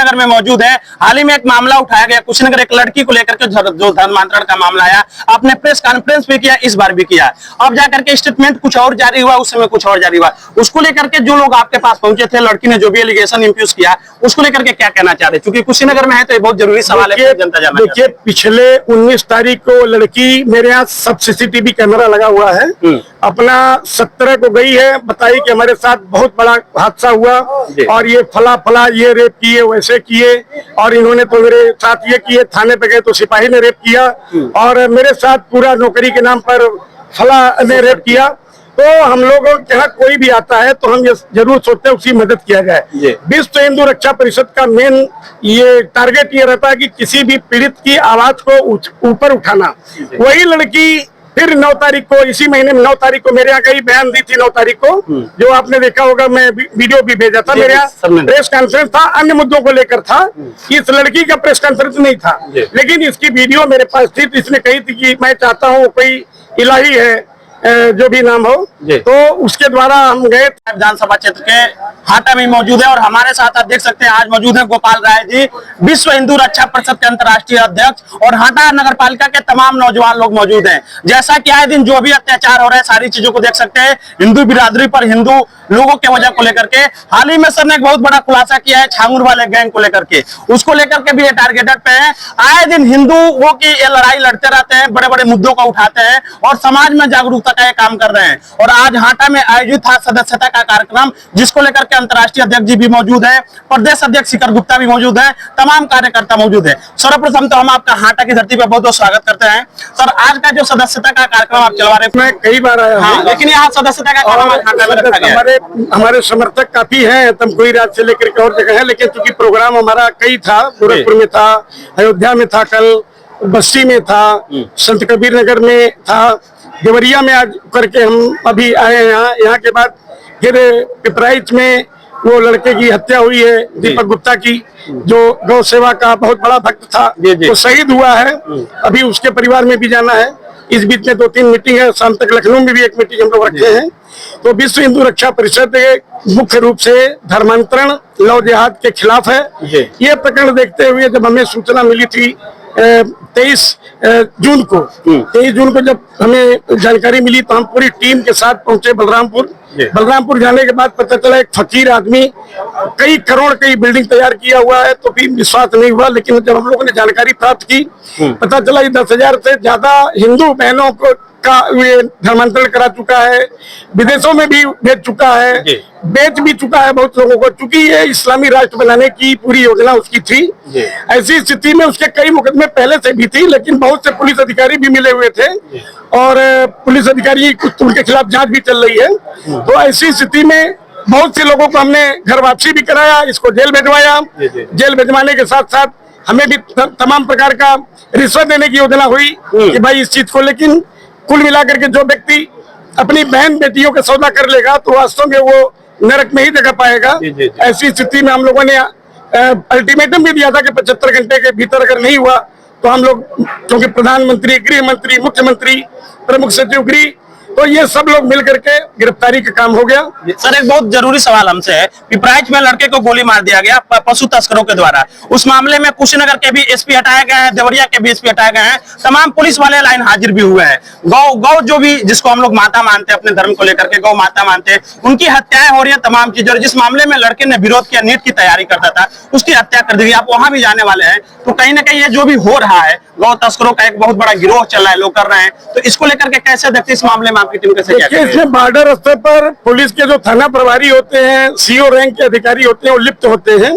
कुशीनगर में मौजूद है। हाल ही में एक मामला उठाया गया कुशीनगर, एक लड़की को लेकर के जो धर्मांतरण का मामला आया, आपने प्रेस कॉन्फ्रेंस भी किया, इस बार भी किया। अब जाकर के स्टेटमेंट कुछ और जारी हुआ, उस समय कुछ और जारी हुआ। उसको लेकर के जो लोग आपके पास पहुंचे थे, लड़की ने जो भी एलिगेशन इंप्यूज किया, उसको लेकर के क्या कहना चाह रहे? क्योंकि कुशीनगर में है तो ये बहुत जरूरी सवाल है, जनता जानना। देखिए, पिछले 19 तारीख को लड़की, मेरे यहाँ सब सीसीटीवी कैमरा लगा हुआ है, अपना 17 को गई है, बताई कि हमारे साथ बहुत बड़ा हादसा हुआ और ये फला फला, ये रेप किए, वैसे किए, और इन्होंने तो मेरे साथ ये किए, थाने पे गए तो सिपाही ने रेप किया, और मेरे साथ पूरा नौकरी के नाम पर फला ने रेप किया। तो हम लोगों के यहाँ कोई भी आता है तो हम ये जरूर सोचते हैं उसकी मदद किया जाए। विश्व हिंदू रक्षा परिषद का मेन ये टारगेट ये रहता है कि किसी भी पीड़ित की आवाज को ऊपर उठाना। वही लड़की फिर 9 तारीख को, इसी महीने में 9 तारीख को मेरे यहाँ कई बयान दी थी। 9 तारीख को जो आपने देखा होगा, मैं वीडियो भी भेजा था। मेरे यहाँ प्रेस कॉन्फ्रेंस था, अन्य मुद्दों को लेकर था, इस लड़की का प्रेस कॉन्फ्रेंस नहीं था, लेकिन इसकी वीडियो मेरे पास थी। तो इसने कही थी कि मैं चाहता हूँ कोई इलाही है, जो भी नाम हो, तो उसके द्वारा हम गए। विधानसभा क्षेत्र के हाटा में मौजूद है और हमारे साथ आप देख सकते हैं आज मौजूद है गोपाल राय जी, विश्व हिंदू रक्षा परिषद के अंतर्राष्ट्रीय अध्यक्ष, और हाटा नगर पालिका के तमाम नौजवान लोग मौजूद हैं। जैसा कि आए दिन जो भी अत्याचार हो रहा है, सारी चीजों को देख सकते हैं, हिंदू बिरादरी पर, हिंदू लोगों के वजह को लेकर के। हाल ही में सर ने एक बहुत बड़ा खुलासा किया है छांगुर वाले गैंग को लेकर के, उसको लेकर के भी ये टारगेटेड पे है। आए दिन हिंदुओं की ये लड़ाई लड़ते रहते हैं, बड़े बड़े मुद्दों को उठाते हैं और समाज में जागरूकता का काम कर रहे हैं। और आज हाटा में आयोजित था सदस्यता का कार्यक्रम, जिसको लेकर के अंतर्राष्ट्रीय अध्यक्ष जी भी मौजूद है, प्रदेश अध्यक्ष शिखर गुप्ता भी मौजूद है, तमाम कार्यकर्ता मौजूद है। सर्वप्रथम तो हम आपका हाटा की धरती पर बहुत बहुत स्वागत करते हैं। सर, आज का जो सदस्यता का कार्यक्रम आप चलवा रहे हैं, मैं कई बार आया हूं, लेकिन यहाँ सदस्यता का कार्यक्रम हमारे समर्थक काफी हैं, तमकुही राज से लेकर के और जगह है, लेकिन चूंकि प्रोग्राम हमारा कई था, गोरखपुर में था, अयोध्या में था, कल बस्ती में था, संत कबीर नगर में था, देवरिया में आज करके हम अभी आए हैं यहाँ के बाद फिर पिपराइच में वो लड़के की हत्या हुई है, दीपक गुप्ता की, जो गौ सेवा का बहुत बड़ा भक्त था, वो शहीद हुआ है। अभी उसके परिवार में भी जाना है। इस बीच में 2-3 मीटिंग है, शाम तक लखनऊ में भी एक मीटिंग हम लोग रखे हैं। तो विश्व हिंदू रक्षा परिषद मुख्य रूप से धर्मांतरण, लव जिहाद के खिलाफ है। ये प्रकरण देखते हुए जब हमें सूचना मिली थी 23 जून को जब हमें जानकारी मिली तो हम पूरी टीम के साथ पहुंचे बलरामपुर जाने के बाद पता चला एक फकीर आदमी कई करोड़ की बिल्डिंग तैयार किया हुआ है, तो भी विश्वास नहीं हुआ। लेकिन जब हम लोगों ने जानकारी प्राप्त की, पता चला 10,000 से ज्यादा हिंदू बहनों को का ये धर्मांतरण करा चुका है, विदेशों में भी भेज चुका है, बेच भी चुका है बहुत लोगों को, चूंकि ये इस्लामी राष्ट्र बनाने की पूरी योजना उसकी थी। ऐसी स्थिति में उसके कई मुकदमे पहले से भी थी, लेकिन बहुत से पुलिस अधिकारी भी मिले हुए थे और पुलिस अधिकारी कुछ उनके खिलाफ जांच भी चल रही है। तो ऐसी स्थिति में बहुत से लोगों को हमने घर वापसी भी कराया, इसको जेल भिजवाया। जेल भिजवाने के साथ साथ हमें भी तमाम प्रकार का रिश्वत देने की योजना हुई कि भाई इस चीज को, लेकिन कुल मिलाकर के जो व्यक्ति अपनी बहन बेटियों का सौदा कर लेगा तो वास्तव में वो नरक में ही जगह पाएगा। ऐसी स्थिति में हम लोगों ने अल्टीमेटम भी दिया था कि 75 घंटे के भीतर अगर नहीं हुआ तो हम लोग, क्योंकि प्रधानमंत्री, गृह मंत्री, मुख्यमंत्री, प्रमुख सचिव गृह, तो ये सब लोग मिलकर के गिरफ्तारी का काम हो गया। सर, एक बहुत जरूरी सवाल हमसे है, पिपराइच में लड़के को गोली मार दिया गया पशु तस्करों के द्वारा। उस मामले में कुशीनगर के भी एसपी हटाए गए हैं, देवरिया के भी एसपी हटाए गए हैं, तमाम पुलिस वाले लाइन हाजिर भी हुए हैं। गौ जो भी, जिसको हम लोग माता मानते हैं, अपने धर्म को लेकर के गौ माता मानते हैं, उनकी हत्याएं हो रही है, तमाम चीजें। और जिस मामले में लड़के ने विरोध किया, नीट की तैयारी करता था, उसकी हत्या कर दी गई। आप वहां भी जाने वाले हैं, तो कहीं ना कहीं ये जो भी हो रहा है, गौ तस्करों का एक बहुत बड़ा गिरोह चल रहा है, लोग कर रहे हैं, तो इसको लेकर के कैसे देखते, इस मामले में आपकी टीम कैसे क्या? इसमें बॉर्डर स्तर पर पुलिस के जो थाना प्रभारी होते हैं, सीओ रैंक के अधिकारी होते हैं, वो लिप्त होते हैं।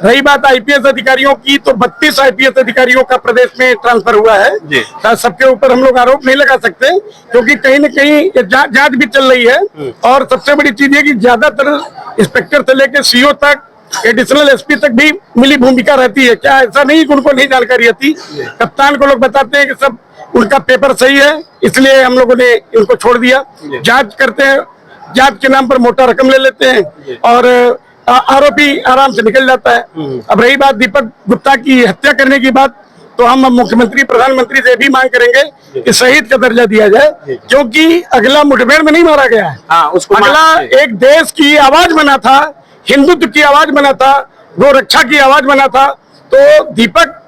रही बात आईपीएस अधिकारियों की, तो 32 आईपीएस अधिकारियों का प्रदेश में ट्रांसफर हुआ है। सबके ऊपर हम लोग आरोप नहीं लगा सकते, क्योंकि कहीं न कहीं जांच भी चल रही है। और सबसे बड़ी चीज है कि ज्यादातर इंस्पेक्टर से लेकर सीओ तक, एडिशनल एसपी तक भी मिली भूमिका रहती है। क्या ऐसा नहीं कि उनको नहीं जानकारी रहती? कप्तान को लोग बताते हैं कि सब उनका पेपर सही है, इसलिए हम लोगों ने इनको छोड़ दिया। जांच करते हैं, जांच के नाम पर मोटा रकम ले लेते हैं और आरोपी आराम से निकल जाता है। अब रही बात दीपक गुप्ता की हत्या करने की बात, तो हम मुख्यमंत्री, प्रधानमंत्री से भी मांग करेंगे कि शहीद का दर्जा दिया जाए, क्योंकि अगला मुठभेड़ में नहीं मारा गया है। अगला एक देश की आवाज बना था, हिंदुत्व की आवाज बना था, गोरक्षा की आवाज बना था। तो दीपक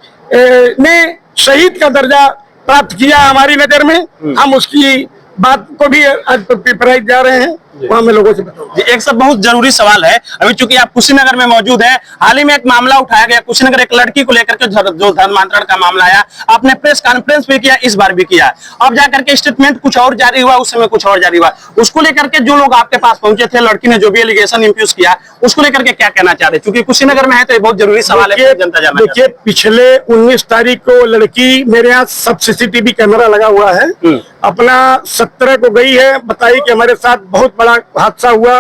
ने शहीद का दर्जा प्राप्त किया हमारी नजर में। हम उसकी बात को भी आज पिपराइज जा रहे हैं, वहाँ मैं लोगों से बताऊंगा। एक सब बहुत जरूरी सवाल है। अभी चूंकि आप कुशीनगर में मौजूद हैं, हाल ही में एक मामला उठाया गया कुशीनगर, एक लड़की को लेकर के जो धर्मांतरण का मामला आया। आपने प्रेस कॉन्फ्रेंस भी किया, इस बार भी किया। अब जाकर के स्टेटमेंट कुछ और जारी हुआ, उस समय कुछ और जारी हुआ। उसको लेकर के जो लोग आपके पास पहुंचे थे, लड़की ने जो भी एलिगेशन इंप्यूज किया, उसको लेकर के क्या कहना चाह रहे? क्योंकि कुशीनगर में है तो ये बहुत जरूरी सवाल है, जनता जानना। देखिए, पिछले 19 तारीख को लड़की, मेरे यहाँ सब सीसीटीवी कैमरा लगा हुआ है, अपना 17 को गई है, बताई कि हमारे साथ बहुत बड़ा हादसा हुआ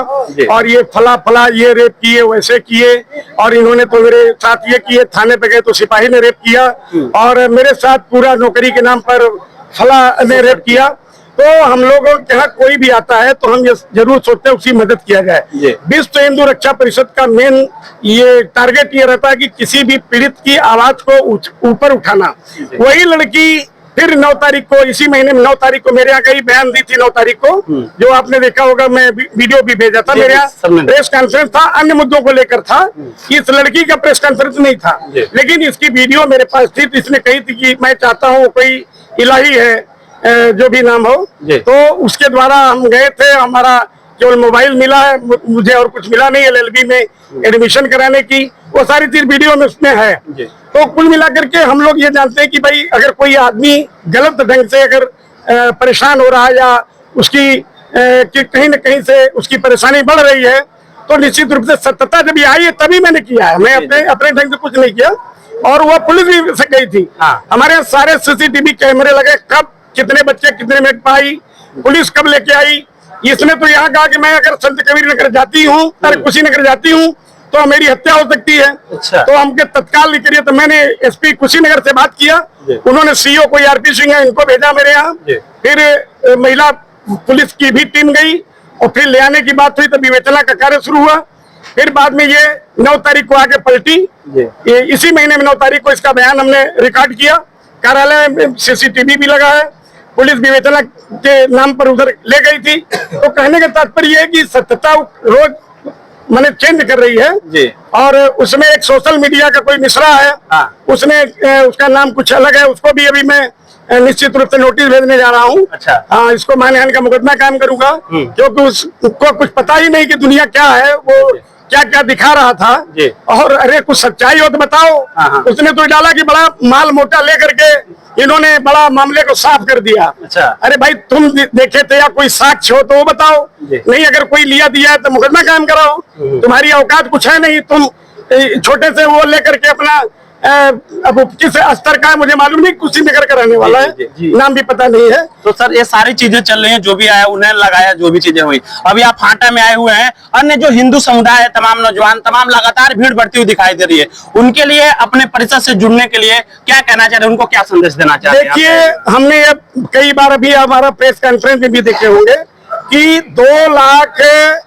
और ये फला फला ये रेप किए, वैसे किए, और इन्होंने तो मेरे साथ ये किए। थाने पे गए तो सिपाही ने रेप किया और मेरे साथ पूरा नौकरी के नाम पर फला ने रेप किया। तो हम लोगों के यहाँ कोई भी आता है तो हम ये जरूर सोचते हैं उसकी मदद किया जाए। विश्व हिंदू रक्षा परिषद का मेन ये टारगेट ये रहता है कि किसी भी पीड़ित की आवाज को ऊपर उठाना। वही लड़की फिर 9 तारीख को, इसी महीने में 9 तारीख को मेरे यहाँ कई बयान दी थी। 9 तारीख को जो आपने देखा होगा, मैं वीडियो भी भेजा था। मेरे यहाँ प्रेस कॉन्फ्रेंस था, अन्य मुद्दों को लेकर था। इस लड़की का प्रेस कॉन्फ्रेंस नहीं था, लेकिन इसकी वीडियो मेरे पास थी। तो इसने कही थी कि मैं चाहता हूँ कोई इलाही है, जो भी नाम हो, तो उसके द्वारा हम गए थे। हमारा केवल मोबाइल मिला है, मुझे और कुछ मिला नहीं। LLB में एडमिशन कराने की वो सारी चीज वीडियो में उसमें है। तो कुल मिलाकर के हम लोग ये जानते हैं कि भाई अगर कोई आदमी गलत ढंग से अगर परेशान हो रहा है या उसकी कि कहीं न कहीं से उसकी परेशानी बढ़ रही है, तो निश्चित रूप से सत्यता जब ये आई है तभी मैंने किया है। मैं अपने ढंग से कुछ नहीं किया। और वो पुलिस भी से गई थी। हमारे यहाँ सारे सीसीटीवी कैमरे लगे, कब कितने बच्चे कितने मिनट पर आई, पुलिस कब लेके आई। इसने तो यहाँ कहा कि मैं अगर संत कबीर नगर जाती हूँ, कुशीनगर जाती हूँ तो मेरी हत्या हो सकती है। अच्छा। तो हमके तत्काल नहीं करिए। तो मैंने SP कुशीनगर से बात किया, उन्होंने CO कोई RP सिंह है, इनको भेजा मेरे यहाँ। फिर महिला पुलिस की भी टीम गई और फिर ले आने की बात हुई तो विवेचना का कार्य शुरू हुआ। फिर बाद में ये 9 तारीख को आके पलटी। इसी महीने में 9 तारीख को इसका बयान हमने रिकॉर्ड किया। कार्यालय में CCTV भी लगा है। पुलिस विवेचना के नाम पर उधर ले गई थी। तो कहने का तात्पर्य है कि सत्यता रोज मैंने चेंज कर रही है जी। और उसमें एक सोशल मीडिया का कोई मिश्रा है, उसने उसका नाम कुछ अलग है, उसको भी अभी मैं निश्चित रूप से नोटिस भेजने जा रहा हूँ। अच्छा। इसको मानहानि का मुकदमा कायम करूंगा, क्योंकि उसको कुछ पता ही नहीं कि दुनिया क्या है, वो क्या क्या दिखा रहा था। और अरे कुछ सच्चाई हो तो बताओ। उसने तो डाला कि बड़ा माल मोटा लेकर के इन्होंने बड़ा मामले को साफ कर दिया। अच्छा। अरे भाई तुम देखे थे या कोई साक्ष्य हो तो वो बताओ, नहीं अगर कोई लिया दिया है तो मुकदमा कायम कराओ। तुम्हारी औकात कुछ है नहीं, तुम छोटे से वो लेकर के अपना अब किस स्तर का है मुझे मालूम नहीं, कुशीनगर का रहने वाला है, नाम भी पता नहीं है। तो सर ये सारी चीजें चल रही हैं, जो भी आया उन्हें लगाया, जो भी चीजें हुई। अभी आप हाटा में आए हुए हैं, अन्य जो हिंदू समुदाय है, तमाम नौजवान तमाम लगातार भीड़ बढ़ती हुई दिखाई दे रही है, उनके लिए अपने परिषद से जुड़ने के लिए क्या कहना चाह रहे हैं, उनको क्या संदेश देना चाहते हैं? देखिए, हमने अब कई बार अभी हमारा प्रेस कॉन्फ्रेंस में भी देखे होंगे कि 2 लाख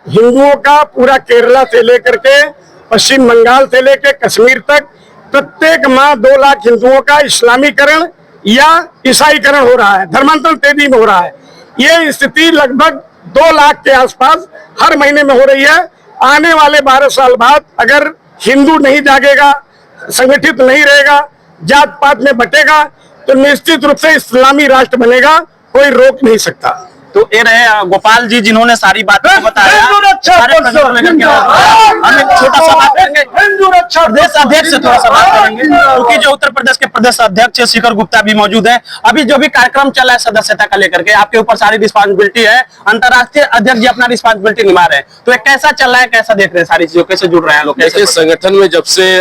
हिंदुओं का पूरा केरला से लेकर के पश्चिम बंगाल से लेकर कश्मीर तक प्रत्येक माह 2 लाख हिंदुओं का इस्लामीकरण या ईसाईकरण हो रहा है, धर्मांतरण तेजी में हो रहा है। ये स्थिति लगभग 2 लाख के आसपास हर महीने में हो रही है। आने वाले 12 साल बाद अगर हिंदू नहीं जागेगा, संगठित नहीं रहेगा, जात पात में बटेगा, तो निश्चित रूप से इस्लामी राष्ट्र बनेगा, कोई रोक नहीं सकता। तो ये रहे गोपाल जी, जिन्होंने सारी बातें बताया। हम एक छोटा सा बात करेंगे, प्रदेश अध्यक्ष से थोड़ा सा बात करेंगे, क्योंकि जो उत्तर प्रदेश के प्रदेश अध्यक्ष शिखर गुप्ता भी मौजूद है। अभी जो भी कार्यक्रम चल रहा है सदस्यता का लेकर के, आपके ऊपर सारी रिस्पॉन्सिबिलिटी है, अंतर्राष्ट्रीय अध्यक्ष जी अपना रिस्पॉन्सिबिलिटी निभा रहे हैं, तो ये कैसा चल रहा है, कैसा देख रहे हैं सारी चीजों, कैसे जुड़ रहे हैं लोग? देखिए, संगठन में जब से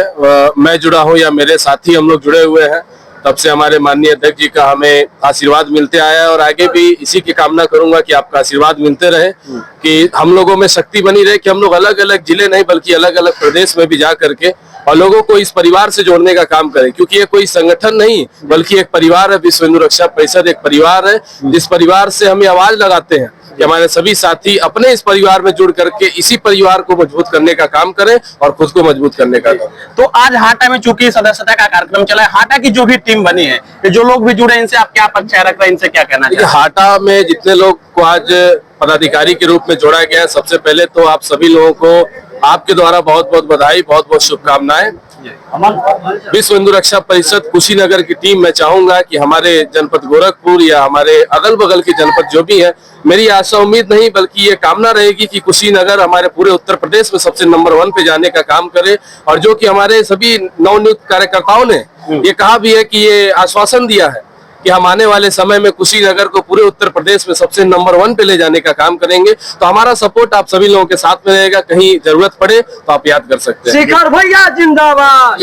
मैं जुड़ा हूँ या मेरे साथी हम लोग जुड़े हुए हैं, तब से हमारे माननीय अध्यक्ष जी का हमें आशीर्वाद मिलते आया है और आगे भी इसी की कामना करूंगा कि आपका आशीर्वाद मिलते रहे, कि हम लोगों में शक्ति बनी रहे, कि हम लोग अलग अलग जिले नहीं बल्कि अलग अलग प्रदेश में भी जा करके और लोगों को इस परिवार से जोड़ने का काम करें, क्योंकि ये कोई संगठन नहीं बल्कि एक परिवार है। विश्व हिंदू रक्षा परिषद एक परिवार है, जिस परिवार से हम आवाज लगाते हैं कि हमारे सभी साथी अपने इस परिवार में जुड़ करके इसी परिवार को मजबूत करने का काम करें और खुद को मजबूत करने का काम। तो आज हाटा में चूंकि सदस्यता का कार्यक्रम चला है, हाटा की जो भी टीम बनी है, जो लोग भी जुड़े, इनसे आप क्या परिचय रख रहे हैं, इनसे क्या कहना चाहिए? हाटा में जितने लोग को आज पदाधिकारी के रूप में जोड़ा गया है, सबसे पहले तो आप सभी लोगों को आपके द्वारा बहुत बहुत बधाई, बहुत बहुत शुभकामनाएं। विश्व हिंदू रक्षा परिषद कुशीनगर की टीम, मैं चाहूंगा कि हमारे जनपद गोरखपुर या हमारे अगल बगल के जनपद जो भी है, मेरी आशा उम्मीद नहीं बल्कि ये कामना रहेगी कि कुशीनगर हमारे पूरे उत्तर प्रदेश में सबसे नंबर 1 पे जाने का काम करे। और जो कि हमारे सभी नवनियुक्त कार्यकर्ताओं ने ये कहा भी है कि ये आश्वासन दिया है कि हम आने वाले समय में कुशीनगर को पूरे उत्तर प्रदेश में सबसे नंबर 1 पे ले जाने का काम करेंगे। तो हमारा सपोर्ट आप सभी लोगों के साथ में रहेगा, कहीं जरूरत पड़े तो आप याद कर सकते हैं। शेखर भैया जिंदाबाद।